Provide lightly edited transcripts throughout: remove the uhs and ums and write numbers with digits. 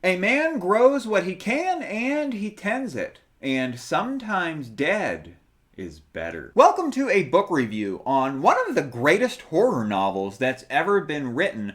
A man grows what he can and he tends it, and sometimes dead is better. Welcome to a book review on one of the greatest horror novels that's ever been written,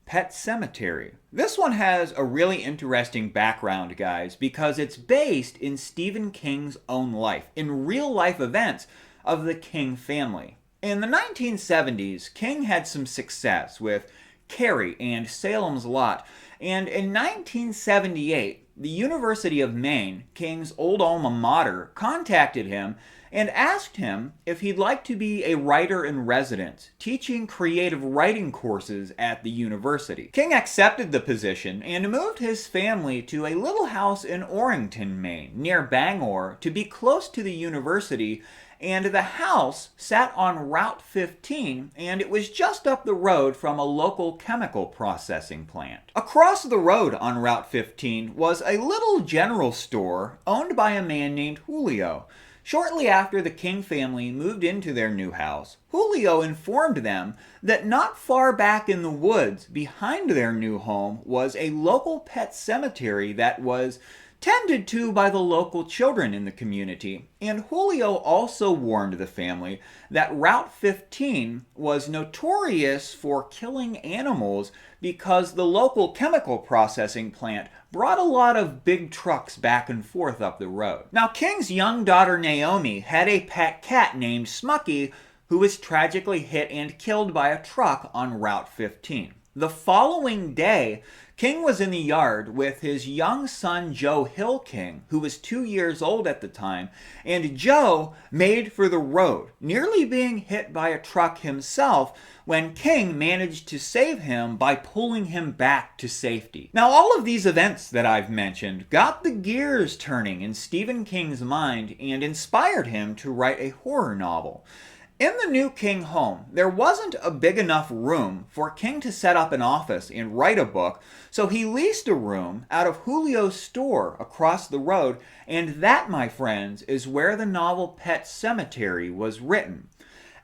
Pet Sematary. This one has a really interesting background, guys, because it's based in Stephen King's own life, in real life events of the King family. In the 1970s, King had some success with Carrie and Salem's Lot, and in 1978, the University of Maine, King's old alma mater, contacted him and asked him if he'd like to be a writer in residence, teaching creative writing courses at the university. King accepted the position and moved his family to a little house in Orrington, Maine, near Bangor, to be close to the university, and the house sat on Route 15, and it was just up the road from a local chemical processing plant. Across the road on Route 15 was a little general store owned by a man named Julio. Shortly after the King family moved into their new house, Julio informed them that not far back in the woods behind their new home was a local pet cemetery that was tended to by the local children in the community, and Julio also warned the family that Route 15 was notorious for killing animals because the local chemical processing plant brought a lot of big trucks back and forth up the road. Now, King's young daughter Naomi had a pet cat named Smucky who was tragically hit and killed by a truck on Route 15. The following day, King was in the yard with his young son Joe Hill King, who was 2 years old at the time, and Joe made for the road, nearly being hit by a truck himself when King managed to save him by pulling him back to safety. Now, all of these events that I've mentioned got the gears turning in Stephen King's mind and inspired him to write a horror novel. In the new King home, there wasn't a big enough room for King to set up an office and write a book, so he leased a room out of Julio's store across the road, and that, my friends, is where the novel Pet Sematary was written.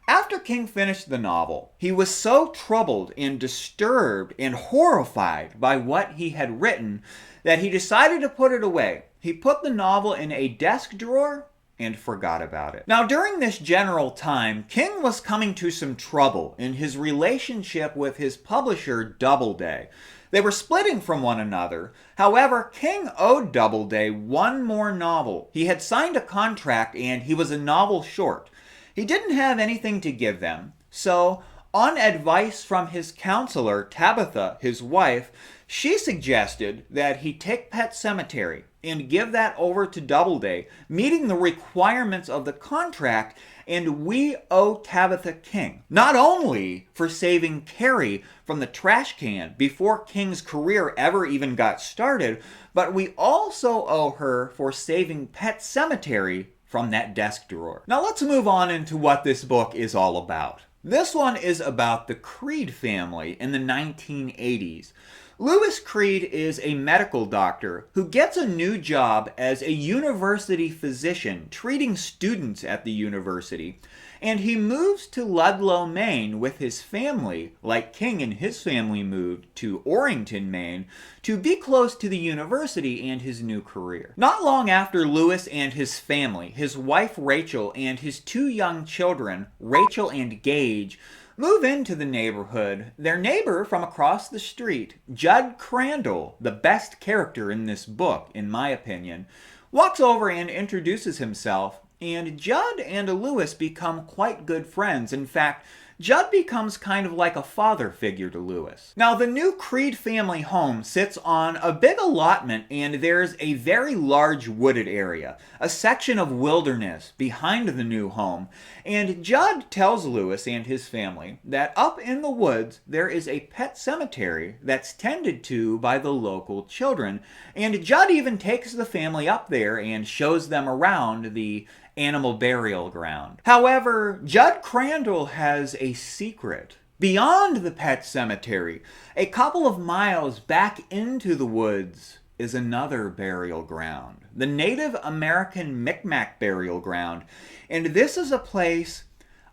After King finished the novel, he was so troubled and disturbed and horrified by what he had written that he decided to put it away. He put the novel in a desk drawer and forgot about it. Now, during this general time, King was coming to some trouble in his relationship with his publisher, Doubleday. They were splitting from one another. However, King owed Doubleday one more novel. He had signed a contract and he was a novel short. He didn't have anything to give them, so on advice from his counselor, Tabitha, his wife, she suggested that he take Pet Sematary and give that over to Doubleday, meeting the requirements of the contract, and we owe Tabitha King, not only for saving Carrie from the trash can before King's career ever even got started, but we also owe her for saving Pet Sematary from that desk drawer. Now let's move on into what this book is all about. This one is about the Creed family in the 1980s. Louis Creed is a medical doctor who gets a new job as a university physician treating students at the university, and he moves to Ludlow, Maine with his family, like King and his family moved to Orrington, Maine, to be close to the university and his new career. Not long after Louis and his family, his wife Rachel and his two young children, Rachel and Gage, move into the neighborhood, their neighbor from across the street, Jud Crandall, the best character in this book, in my opinion, walks over and introduces himself, and Jud and Louis become quite good friends. In fact, Jud becomes kind of like a father figure to Louis. Now, the new Creed family home sits on a big allotment, and there's a very large wooded area, a section of wilderness behind the new home. And Jud tells Louis and his family that up in the woods there is a pet cemetery that's tended to by the local children. And Jud even takes the family up there and shows them around the animal burial ground. However, Jud Crandall has a secret. Beyond the pet cemetery, a couple of miles back into the woods, is another burial ground, the Native American Micmac burial ground. And this is a place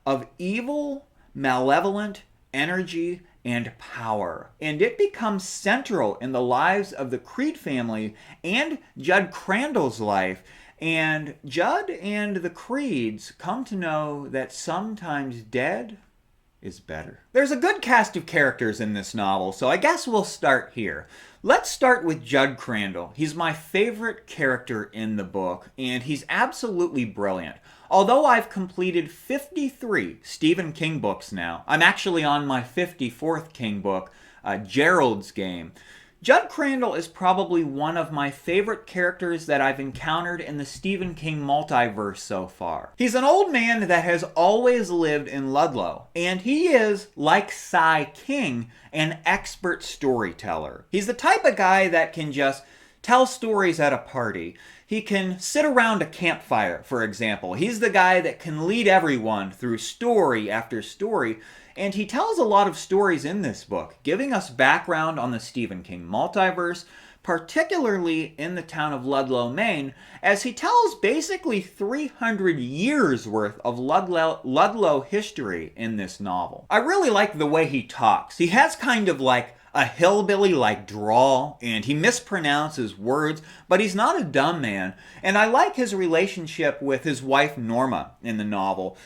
of evil, malevolent energy and power. And it becomes central in the lives of the Creed family and Jud Crandall's life. And Jud and the Creeds come to know that sometimes dead is better. There's a good cast of characters in this novel, so I guess we'll start here. Let's start with Jud Crandall. He's my favorite character in the book, and he's absolutely brilliant. Although I've completed 53 Stephen King books now, I'm actually on my 54th King book, Gerald's Game. Jud Crandall is probably one of my favorite characters that I've encountered in the Stephen King multiverse so far. He's an old man that has always lived in Ludlow, and he is, like Cy King, an expert storyteller. He's the type of guy that can just tell stories at a party. He can sit around a campfire, for example. He's the guy that can lead everyone through story after story. And he tells a lot of stories in this book, giving us background on the Stephen King multiverse, particularly in the town of Ludlow, Maine, as he tells basically 300 years worth of Ludlow history in this novel. I really like the way he talks. He has kind of like a hillbilly-like drawl, and he mispronounces words, but he's not a dumb man. And I like his relationship with his wife Norma in the novel.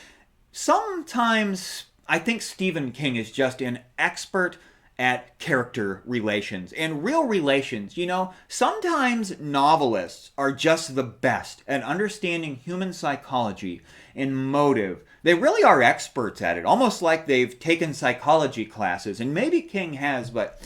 Sometimes I think Stephen King is just an expert at character relations and real relations. You know, sometimes novelists are just the best at understanding human psychology and motive. They really are experts at it, almost like they've taken psychology classes, and maybe King has, but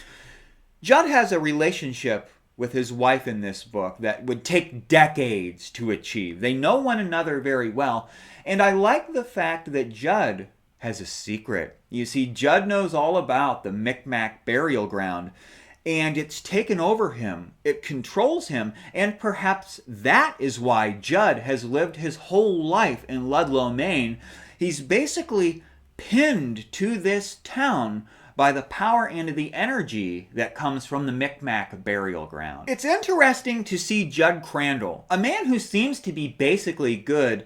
Jud has a relationship with his wife in this book that would take decades to achieve. They know one another very well, and I like the fact that Jud has a secret. You see, Jud knows all about the Micmac burial ground, and it's taken over him. It controls him, and perhaps that is why Jud has lived his whole life in Ludlow, Maine. He's basically pinned to this town by the power and the energy that comes from the Micmac burial ground. It's interesting to see Jud Crandall, a man who seems to be basically good,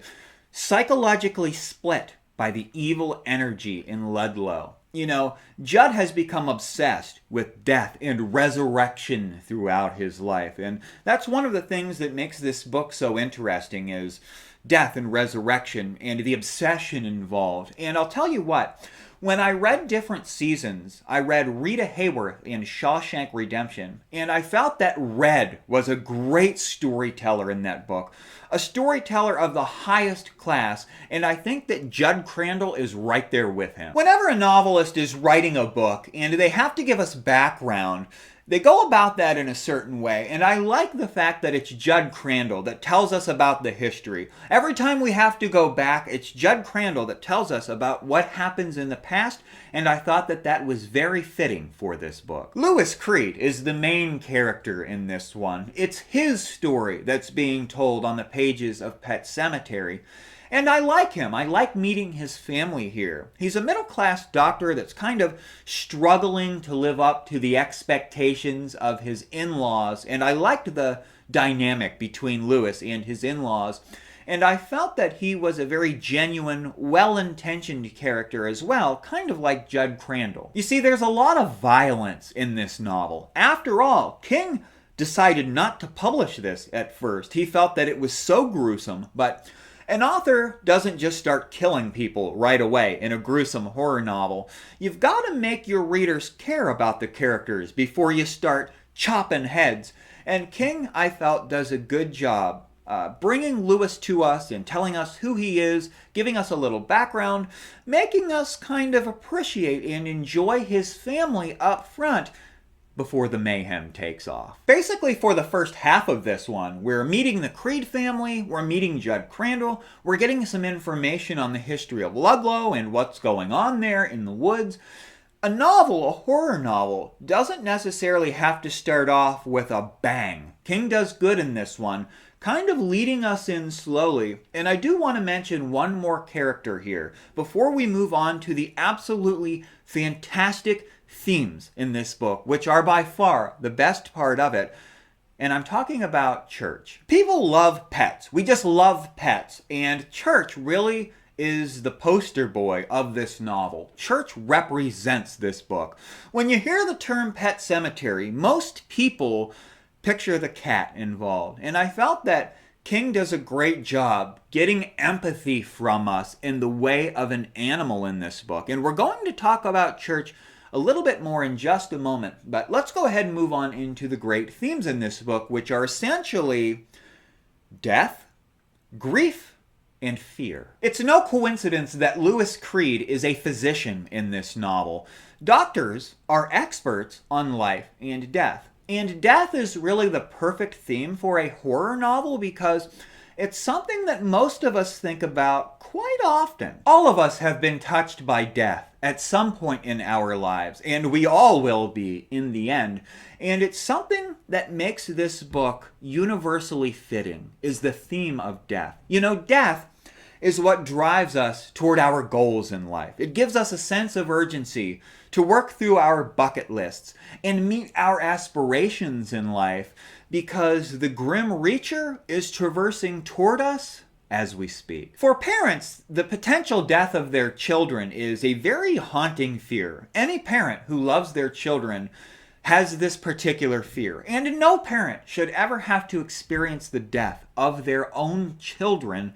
psychologically split by the evil energy in Ludlow. You know, Jud has become obsessed with death and resurrection throughout his life, and that's one of the things that makes this book so interesting is death and resurrection and the obsession involved. And I'll tell you what, when I read different seasons, I read Rita Hayworth in Shawshank Redemption, and I felt that Red was a great storyteller in that book, a storyteller of the highest class, and I think that Jud Crandall is right there with him. Whenever a novelist is writing a book and they have to give us background, they go about that in a certain way, and I like the fact that it's Jud Crandall that tells us about the history. Every time we have to go back, it's Jud Crandall that tells us about what happens in the past, and I thought that that was very fitting for this book. Louis Creed is the main character in this one. It's his story that's being told on the pages of Pet Sematary. And I like him. I like meeting his family here. He's a middle-class doctor that's kind of struggling to live up to the expectations of his in-laws, and I liked the dynamic between Louis and his in-laws, and I felt that he was a very genuine, well-intentioned character as well, kind of like Jud Crandall. You see, there's a lot of violence in this novel. After all, King decided not to publish this at first. He felt that it was so gruesome, but an author doesn't just start killing people right away in a gruesome horror novel. You've got to make your readers care about the characters before you start chopping heads. And King, I felt, does a good job bringing Louis to us and telling us who he is, giving us a little background, making us kind of appreciate and enjoy his family up front before the mayhem takes off. Basically, for the first half of this one, we're meeting the Creed family, we're meeting Jud Crandall, we're getting some information on the history of Ludlow and what's going on there in the woods. A novel, a horror novel, doesn't necessarily have to start off with a bang. King does good in this one, kind of leading us in slowly. And I do want to mention one more character here before we move on to the absolutely fantastic themes in this book, which are by far the best part of it. And I'm talking about church. People love pets. We just love pets. And church really is the poster boy of this novel. Church represents this book. When you hear the term Pet Sematary, most people picture the cat involved. And I felt that King does a great job getting empathy from us in the way of an animal in this book. And we're going to talk about church a little bit more in just a moment. But let's go ahead and move on into the great themes in this book, which are essentially death, grief, and fear. It's no coincidence that Lewis Creed is a physician in this novel. Doctors are experts on life and death. And death is really the perfect theme for a horror novel because it's something that most of us think about quite often. All of us have been touched by death at some point in our lives, and we all will be in the end. And it's something that makes this book universally fitting, is the theme of death. You know, death is what drives us toward our goals in life. It gives us a sense of urgency to work through our bucket lists and meet our aspirations in life because the Grim Reacher is traversing toward us as we speak. For parents, the potential death of their children is a very haunting fear. Any parent who loves their children has this particular fear, and no parent should ever have to experience the death of their own children.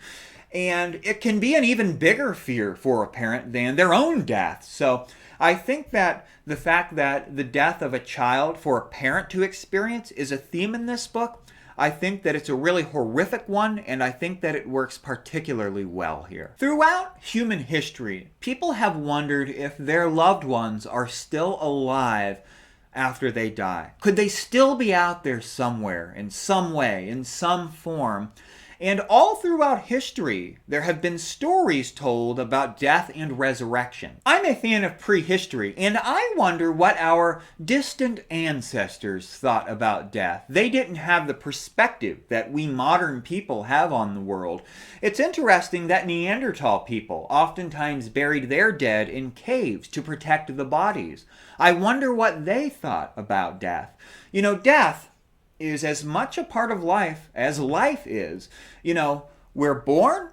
And it can be an even bigger fear for a parent than their own death. So I think that the fact that the death of a child for a parent to experience is a theme in this book, I think that it's a really horrific one, and I think that it works particularly well here. Throughout human history, people have wondered if their loved ones are still alive after they die. Could they still be out there somewhere, in some way, in some form? And all throughout history, there have been stories told about death and resurrection. I'm a fan of prehistory, and I wonder what our distant ancestors thought about death. They didn't have the perspective that we modern people have on the world. It's interesting that Neanderthal people oftentimes buried their dead in caves to protect the bodies. I wonder what they thought about death. You know, death is as much a part of life as life is. You know, we're born,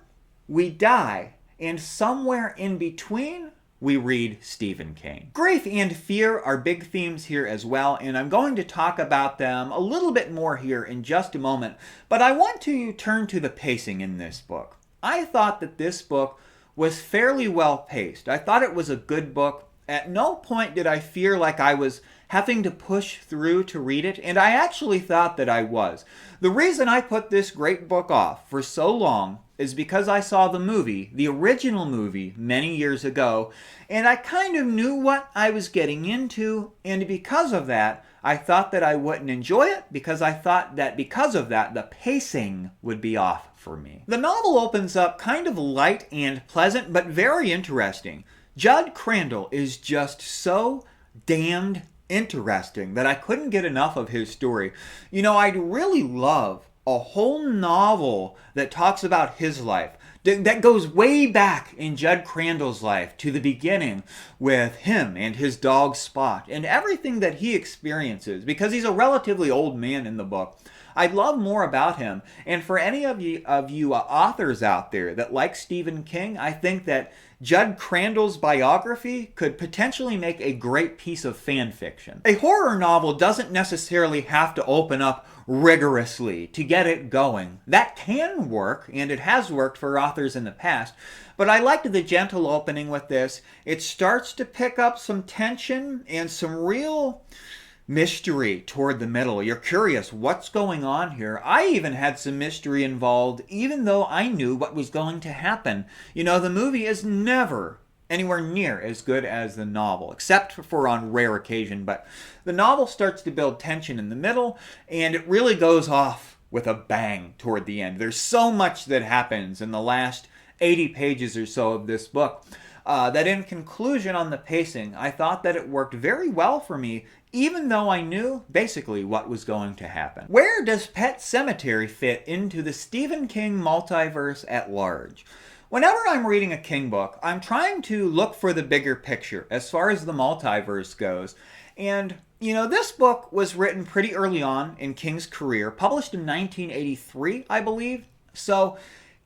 we die, and somewhere in between, we read Stephen King. Grief and fear are big themes here as well, and I'm going to talk about them a little bit more here in just a moment, but I want to turn to the pacing in this book. I thought that this book was fairly well paced. I thought it was a good book. At no point did I feel like I was having to push through to read it, and I actually thought that I was. The reason I put this great book off for so long is because I saw the movie, the original movie, many years ago, and I kind of knew what I was getting into, and because of that, I thought that I wouldn't enjoy it, because I thought that because of that, the pacing would be off for me. The novel opens up kind of light and pleasant, but very interesting. Jud Crandall is just so damned interesting that I couldn't get enough of his story. You know, I'd really love a whole novel that talks about his life, that goes way back in Jud Crandall's life to the beginning with him and his dog Spot and everything that he experiences, because he's a relatively old man in the book. I'd love more about him. And for any of you authors out there that like Stephen King, I think that Jud Crandall's biography could potentially make a great piece of fan fiction. A horror novel doesn't necessarily have to open up rigorously to get it going. That can work, and it has worked for authors in the past, but I liked the gentle opening with this. It starts to pick up some tension and some real mystery toward the middle. You're curious, what's going on here? I even had some mystery involved, even though I knew what was going to happen. You know, the movie is never anywhere near as good as the novel, except for on rare occasion, but the novel starts to build tension in the middle, and it really goes off with a bang toward the end. There's so much that happens in the last 80 pages or so of this book that in conclusion on the pacing, I thought that it worked very well for me, even though I knew basically what was going to happen. Where does Pet Sematary fit into the Stephen King multiverse at large? Whenever I'm reading a King book, I'm trying to look for the bigger picture as far as the multiverse goes. And, you know, this book was written pretty early on in King's career, published in 1983, I believe. So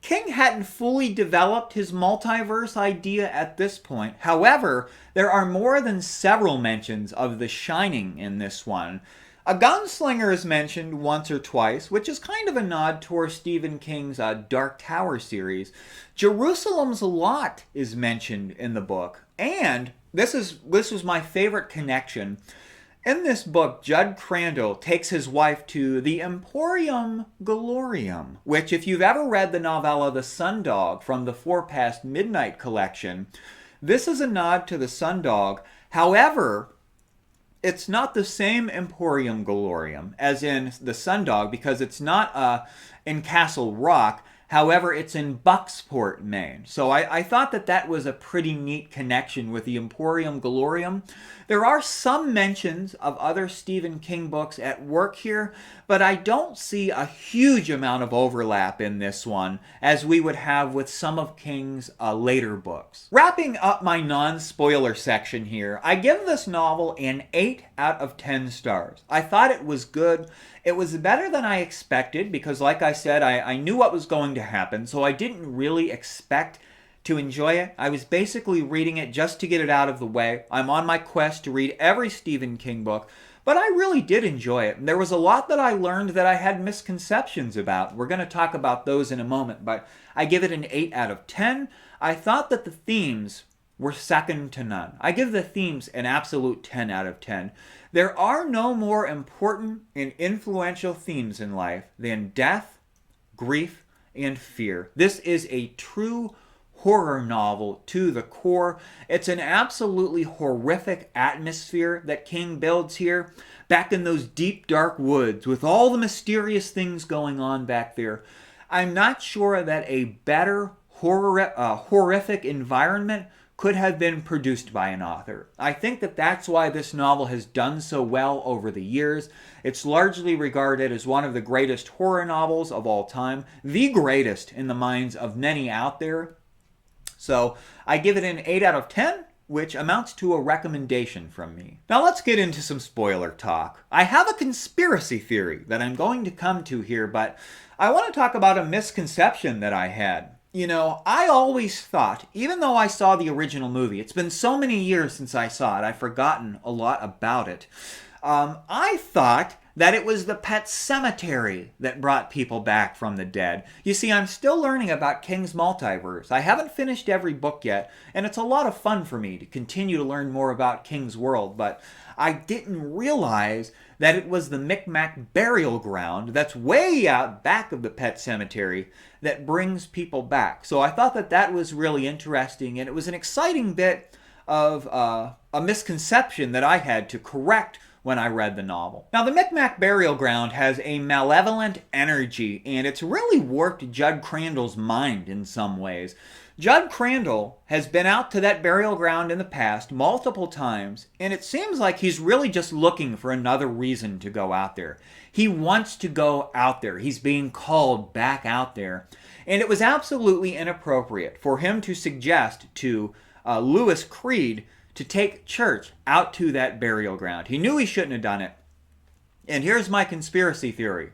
King hadn't fully developed his multiverse idea at this point. However, there are more than several mentions of The Shining in this one. A gunslinger is mentioned once or twice, which is kind of a nod towards Stephen King's Dark Tower series. Jerusalem's Lot is mentioned in the book, and this was my favorite connection. In this book, Jud Crandall takes his wife to the Emporium Galorium, which, if you've ever read the novella The Sundog from the Four Past Midnight collection, this is a nod to the Sundog. However, it's not the same Emporium Galorium as in the Sundog because it's not in Castle Rock. However, it's in Bucksport, Maine. So I thought that was a pretty neat connection with the Emporium Galorium. There are some mentions of other Stephen King books at work here, but I don't see a huge amount of overlap in this one, as we would have with some of King's later books. Wrapping up my non-spoiler section here, I give this novel an 8 out of 10 stars. I thought it was good. It was better than I expected because, like I said, I knew what was going to happen, so I didn't really expect to enjoy it. I was basically reading it just to get it out of the way. I'm on my quest to read every Stephen King book, but I really did enjoy it. And there was a lot that I learned that I had misconceptions about. We're going to talk about those in a moment, but I give it an 8 out of 10. I thought that the themes were second to none. I give the themes an absolute 10 out of 10. There are no more important and influential themes in life than death, grief, and fear. This is a true horror novel to the core. It's an absolutely horrific atmosphere that King builds here, back in those deep, dark woods with all the mysterious things going on back there. I'm not sure that a better horrific environment could have been produced by an author. I think that's why this novel has done so well over the years. It's largely regarded as one of the greatest horror novels of all time, the greatest in the minds of many out there. So I give it an 8 out of 10, which amounts to a recommendation from me. Now let's get into some spoiler talk. I have a conspiracy theory that I'm going to come to here, but I want to talk about a misconception that I had. You know, I always thought, even though I saw the original movie, it's been so many years since I saw it, I've forgotten a lot about it. I thought that it was the Pet Sematary that brought people back from the dead. You see, I'm still learning about King's multiverse. I haven't finished every book yet, and it's a lot of fun for me to continue to learn more about King's world, but I didn't realize that it was the Micmac burial ground that's way out back of the Pet Sematary that brings people back. So I thought that was really interesting, and it was an exciting bit of a misconception that I had to correct when I read the novel. Now, the Micmac burial ground has a malevolent energy, and it's really warped Jud Crandall's mind in some ways. Jud Crandall has been out to that burial ground in the past multiple times, and it seems like he's really just looking for another reason to go out there. He wants to go out there. He's being called back out there. And it was absolutely inappropriate for him to suggest to Lewis Creed to take church out to that burial ground. He knew he shouldn't have done it. And here's my conspiracy theory.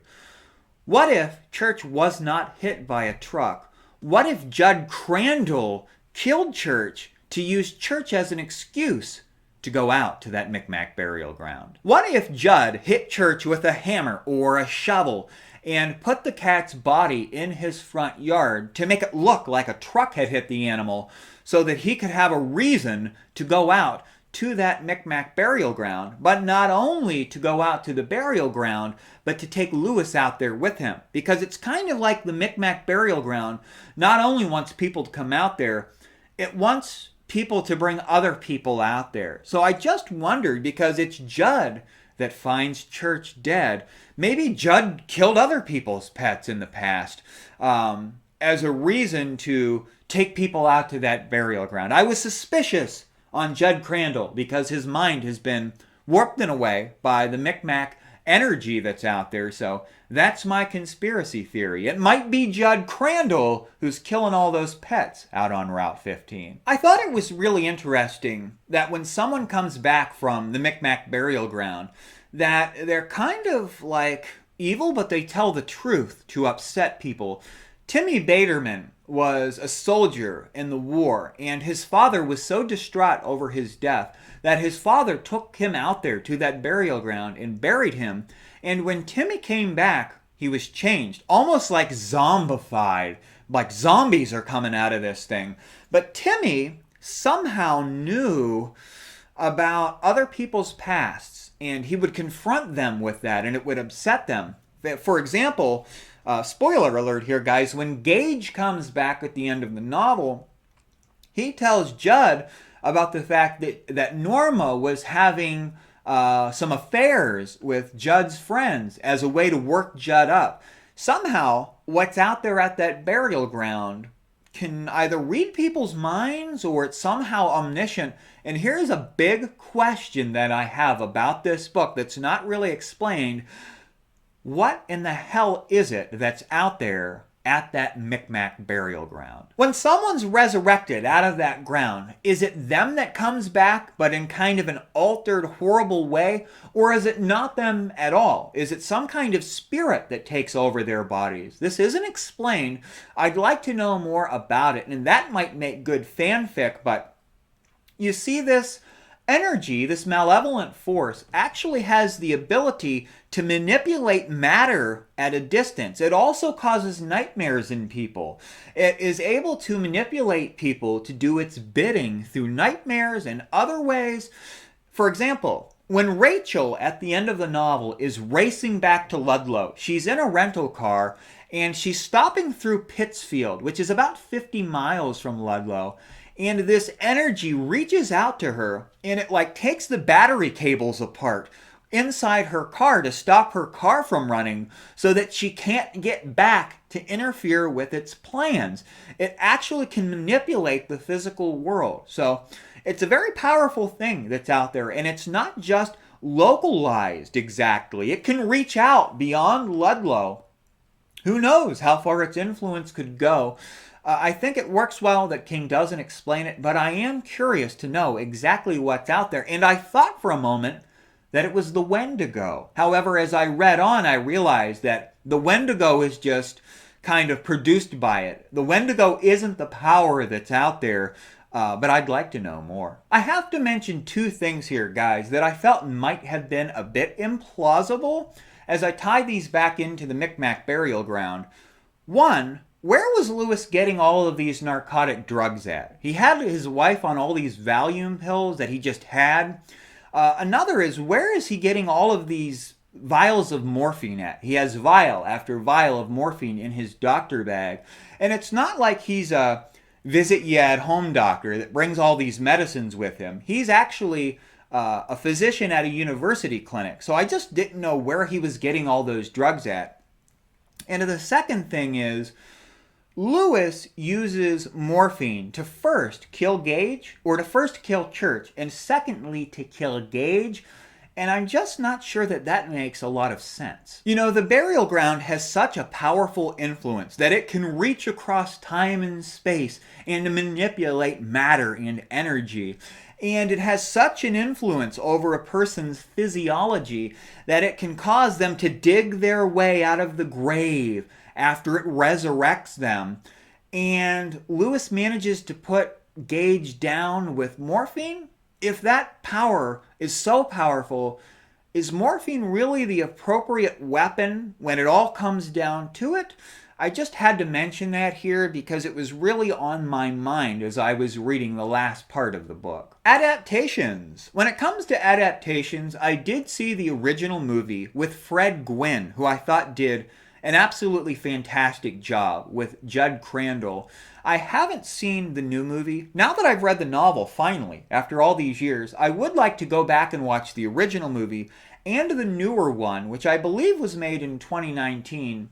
What if Church was not hit by a truck? What if Jud Crandall killed Church to use Church as an excuse to go out to that Micmac burial ground? What if Jud hit Church with a hammer or a shovel and put the cat's body in his front yard to make it look like a truck had hit the animal so that he could have a reason to go out to that Micmac burial ground, but not only to go out to the burial ground, but to take Lewis out there with him? Because it's kind of like the Micmac burial ground not only wants people to come out there, it wants people to bring other people out there. So I just wondered, because it's Jud that finds Church dead, maybe Jud killed other people's pets in the past as a reason to take people out to that burial ground. I was suspicious on Jud Crandall because his mind has been warped in a way by the Micmac energy that's out there. So that's my conspiracy theory. It might be Jud Crandall who's killing all those pets out on Route 15. I thought it was really interesting that when someone comes back from the Micmac burial ground, that they're kind of like evil, but they tell the truth to upset people, Timmy Baterman was a soldier in the war, and his father was so distraught over his death that his father took him out there to that burial ground and buried him. And when Timmy came back, he was changed, almost like zombified, like zombies are coming out of this thing. But Timmy somehow knew about other people's pasts, and he would confront them with that, and it would upset them. For example, spoiler alert here, guys, when Gage comes back at the end of the novel, he tells Jud about the fact that Norma was having some affairs with Jud's friends as a way to work Jud up. Somehow, what's out there at that burial ground can either read people's minds or it's somehow omniscient. And here's a big question that I have about this book that's not really explained. What in the hell is it that's out there at that Micmac burial ground? When someone's resurrected out of that ground, is it them that comes back but in kind of an altered, horrible way? Or is it not them at all? Is it some kind of spirit that takes over their bodies? This isn't explained. I'd like to know more about it, and that might make good fanfic, but you see, this energy, this malevolent force, actually has the ability to manipulate matter at a distance. It also causes nightmares in people. It is able to manipulate people to do its bidding through nightmares and other ways. For example, when Rachel, at the end of the novel, is racing back to Ludlow, she's in a rental car and she's stopping through Pittsfield, which is about 50 miles from Ludlow. And this energy reaches out to her and it like takes the battery cables apart inside her car to stop her car from running so that she can't get back to interfere with its plans. It actually can manipulate the physical world. So it's a very powerful thing that's out there, and it's not just localized exactly. It can reach out beyond Ludlow. Who knows how far its influence could go? I think it works well that King doesn't explain it, but I am curious to know exactly what's out there. And I thought for a moment that it was the Wendigo. However, as I read on, I realized that the Wendigo is just kind of produced by it. The Wendigo isn't the power that's out there, but I'd like to know more. I have to mention two things here, guys, that I felt might have been a bit implausible as I tie these back into the Micmac burial ground. One, where was Lewis getting all of these narcotic drugs at? He had his wife on all these Valium pills that he just had. Another is, where is he getting all of these vials of morphine at? He has vial after vial of morphine in his doctor bag. And it's not like he's a visit-you-at-home doctor that brings all these medicines with him. He's actually a physician at a university clinic. So I just didn't know where he was getting all those drugs at. And the second thing is, Lewis uses morphine to first kill Gage, or to first kill Church, and secondly to kill Gage, and I'm just not sure that that makes a lot of sense. You know, the burial ground has such a powerful influence that it can reach across time and space and manipulate matter and energy. And it has such an influence over a person's physiology that it can cause them to dig their way out of the grave after it resurrects them. And Lewis manages to put Gage down with morphine? If that power is so powerful, is morphine really the appropriate weapon when it all comes down to it? I just had to mention that here because it was really on my mind as I was reading the last part of the book. Adaptations. When it comes to adaptations, I did see the original movie with Fred Gwynne, who I thought did an absolutely fantastic job with Jud Crandall. I haven't seen the new movie. Now that I've read the novel, finally, after all these years, I would like to go back and watch the original movie and the newer one, which I believe was made in 2019,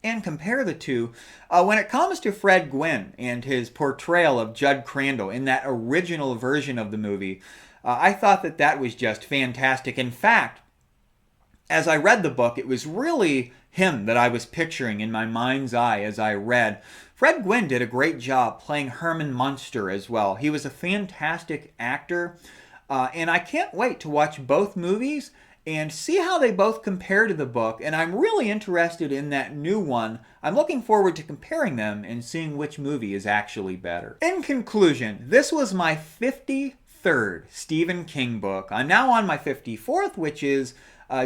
and compare the two. When it comes to Fred Gwynne and his portrayal of Jud Crandall in that original version of the movie, I thought that that was just fantastic. In fact, as I read the book, it was really him that I was picturing in my mind's eye as I read. Fred Gwynne did a great job playing Herman Munster as well. He was a fantastic actor, and I can't wait to watch both movies and see how they both compare to the book. And I'm really interested in that new one. I'm looking forward to comparing them and seeing which movie is actually better. In conclusion, this was my 53rd Stephen King book. I'm now on my 54th, which is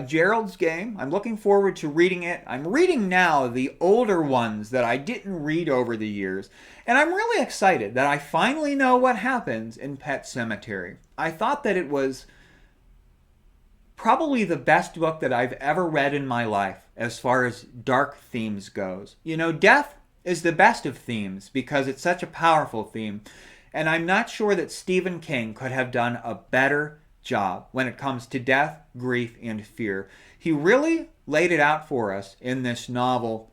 Gerald's Game. I'm looking forward to reading it. I'm reading now the older ones that I didn't read over the years. And I'm really excited that I finally know what happens in Pet Sematary. I thought that it was probably the best book that I've ever read in my life as far as dark themes goes. You know, death is the best of themes because it's such a powerful theme. And I'm not sure that Stephen King could have done a better job when it comes to death, grief, and fear. He really laid it out for us in this novel.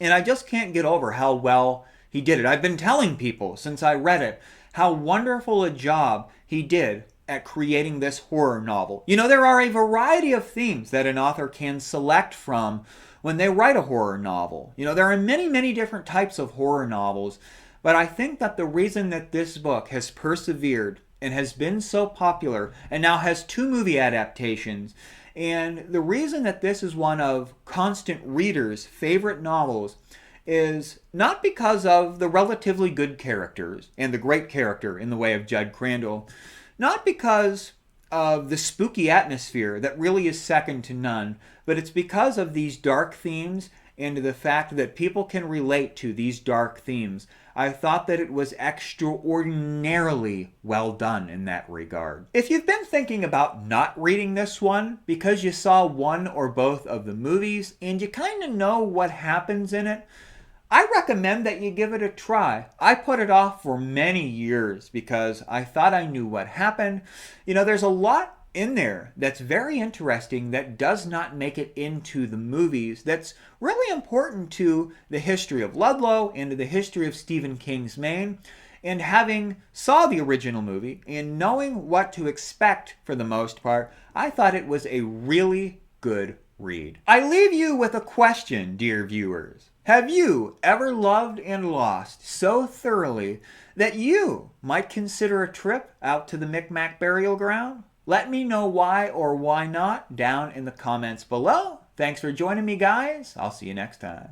And I just can't get over how well he did it. I've been telling people since I read it how wonderful a job he did at creating this horror novel. You know, there are a variety of themes that an author can select from when they write a horror novel. You know, there are many, many different types of horror novels, but I think that the reason that this book has persevered and has been so popular and now has 2 movie adaptations, and the reason that this is one of constant readers' favorite novels is not because of the relatively good characters and the great character in the way of Jud Crandall, not because of the spooky atmosphere that really is second to none, but it's because of these dark themes and the fact that people can relate to these dark themes. I thought that it was extraordinarily well done in that regard. If you've been thinking about not reading this one because you saw one or both of the movies and you kind of know what happens in it, I recommend that you give it a try. I put it off for many years because I thought I knew what happened. You know, there's a lot in there that's very interesting that does not make it into the movies that's really important to the history of Ludlow and to the history of Stephen King's Maine. And having saw the original movie and knowing what to expect for the most part, I thought it was a really good read. I leave you with a question, dear viewers. Have you ever loved and lost so thoroughly that you might consider a trip out to the Micmac burial ground? Let me know why or why not down in the comments below. Thanks for joining me, guys. I'll see you next time.